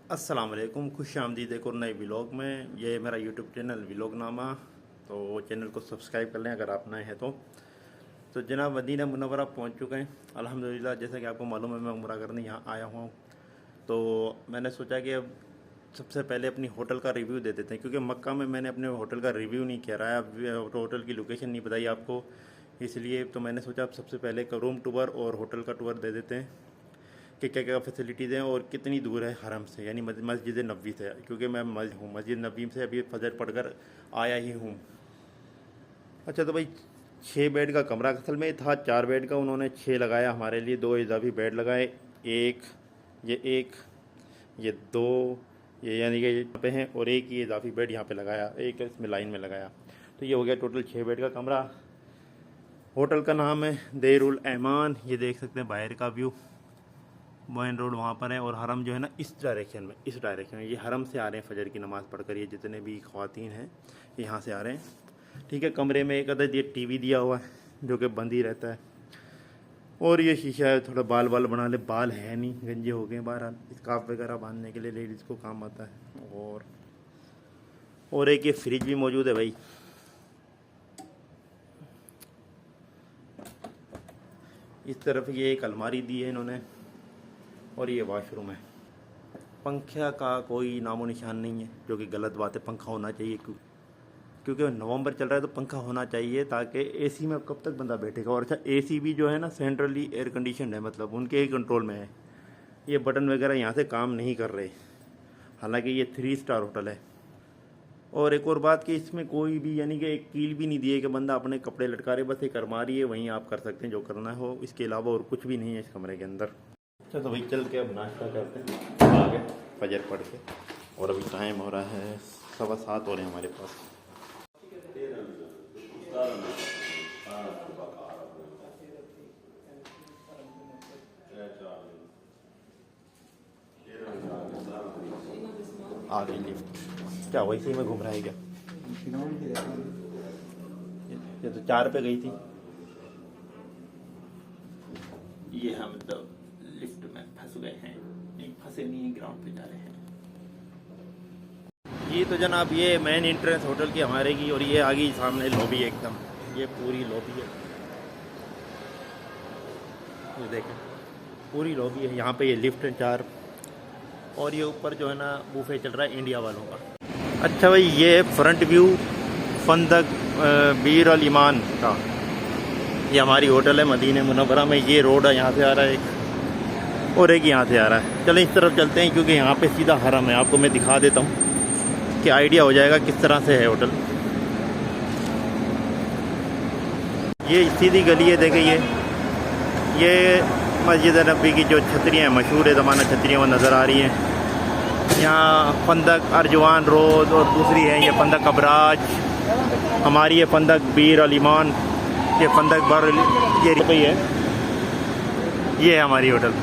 अस्सलाम वालेकुम, खुश आमदीद एक और नए व्लॉग में। ये मेरा यूट्यूब चैनल व्लॉगनामा, तो चैनल को सब्सक्राइब कर लें अगर आप नए हैं तो जनाब मदीना मुनव्वरा पहुंच चुके हैं अल्हम्दुलिल्लाह। जैसा कि आपको मालूम है मैं उम्रा करने यहाँ आया हूँ, तो मैंने सोचा कि अब सबसे पहले अपनी होटल का रिव्यू दे देते हैं, क्योंकि मक्का में मैंने अपने होटल का रिव्यू नहीं कराया, होटल की लोकेशन नहीं बताई आपको, इसलिए तो मैंने सोचा अब सबसे पहले का रूम टूर और होटल का टूर दे देते हैं कि क्या क्या फैसिलिटीज़ हैं और कितनी दूर है हरम से, यानी मस्जिद नबी से, क्योंकि मैं मस्जिद नबी से अभी फजर पढ़कर आया ही हूँ। अच्छा, तो भाई 6 बेड का कमरा असल में था, 4 बेड का उन्होंने 6 लगाया हमारे लिए, 2 इजाफी बेड लगाए, एक, ये 2, ये यानी कि यहाँ पे हैं, और एक ये इजाफी बेड यहाँ पे लगाया, एक इसमें लाइन में लगाया, तो ये हो गया टोटल 6 बेड का कमरा। होटल का नाम है देरुल एमान। ये देख सकते हैं बाहर का व्यू, मोइन रोड वहाँ पर है, और हरम जो है ना इस डायरेक्शन में, ये हरम से आ रहे हैं फजर की नमाज़ पढ़कर, ये जितने भी ख़वातीन हैं यहाँ से आ रहे हैं। ठीक है, कमरे में एक अदद ये टीवी दिया हुआ है जो कि बंद ही रहता है, और ये शीशा है, थोड़ा बाल बना ले, बाल है नहीं, गंजे हो गए, बहरहाल स्कार्फ वगैरह बांधने के लिए लेडीज़ को काम आता है। और एक ये फ्रिज भी मौजूद है भाई। इस तरफ ये एक अलमारी दी है इन्होंने, और ये वॉशरूम है। पंखे का कोई नामो निशान नहीं है, जो कि गलत बात है, पंखा होना चाहिए क्योंकि नवंबर चल रहा है तो पंखा होना चाहिए, ताकि एसी में कब तक बंदा बैठेगा। और अच्छा, एसी भी जो है ना सेंट्रली एयर कंडीशन है, मतलब उनके ही कंट्रोल में है, ये बटन वगैरह यहाँ से काम नहीं कर रहे, हालांकि ये 3 स्टार होटल है। और एक और बात कि इसमें कोई भी यानी कि एक कील भी नहीं दिए कि बंदा अपने कपड़े लटका रहे, बस एक अलमारी है, वहीं आप कर सकते हैं जो करना हो, इसके अलावा और कुछ भी नहीं है इस कमरे के अंदर। अच्छा, तो भाई चल के अब नाश्ता करते हैं आगे फजर पढ़ के, और अभी टाइम हो रहा है 7:15 हो रहे हैं हमारे पास। आ गई लिफ्ट, क्या वैसे ही में घूम रहा है क्या? ये तो 4 पे गई थी, ये हम तो लिफ्ट में फंस गए हैं, नहीं फंसे नहीं, ग्राउंड पे जा रहे हैं। ये तो जनाब ये मेन एंट्रेंस होटल की हमारे की, और ये आ गई सामने लॉबी, एकदम ये पूरी लॉबी है, ये देखें पूरी लॉबी है। यहाँ पे ये लिफ्ट है 4, और ये ऊपर जो है ना बूफे चल रहा है इंडिया वालों का। अच्छा भाई, ये फ्रंट व्यू फंदक बीर अल ईमान का, ये हमारी होटल है मदीना मुनव्वरा में। ये रोड है, यहाँ से आ रहा है एक, और एक यहाँ से आ रहा है। चलें इस तरफ चलते हैं, क्योंकि यहाँ पे सीधा हरम है, आपको मैं दिखा देता हूँ कि आइडिया हो जाएगा किस तरह से है होटल। ये सीधी गली है, देखें ये मस्जिद नबी की जो छतरियाँ हैं, मशहूर ज़माना छतरियाँ, वो नज़र आ रही हैं। यहाँ फंदक अर्जवान रोड, और दूसरी है ये फंदक अबराज, हमारी ये फंदक बीर अल ईमान, ये फंदक बर, ये है हमारी होटल।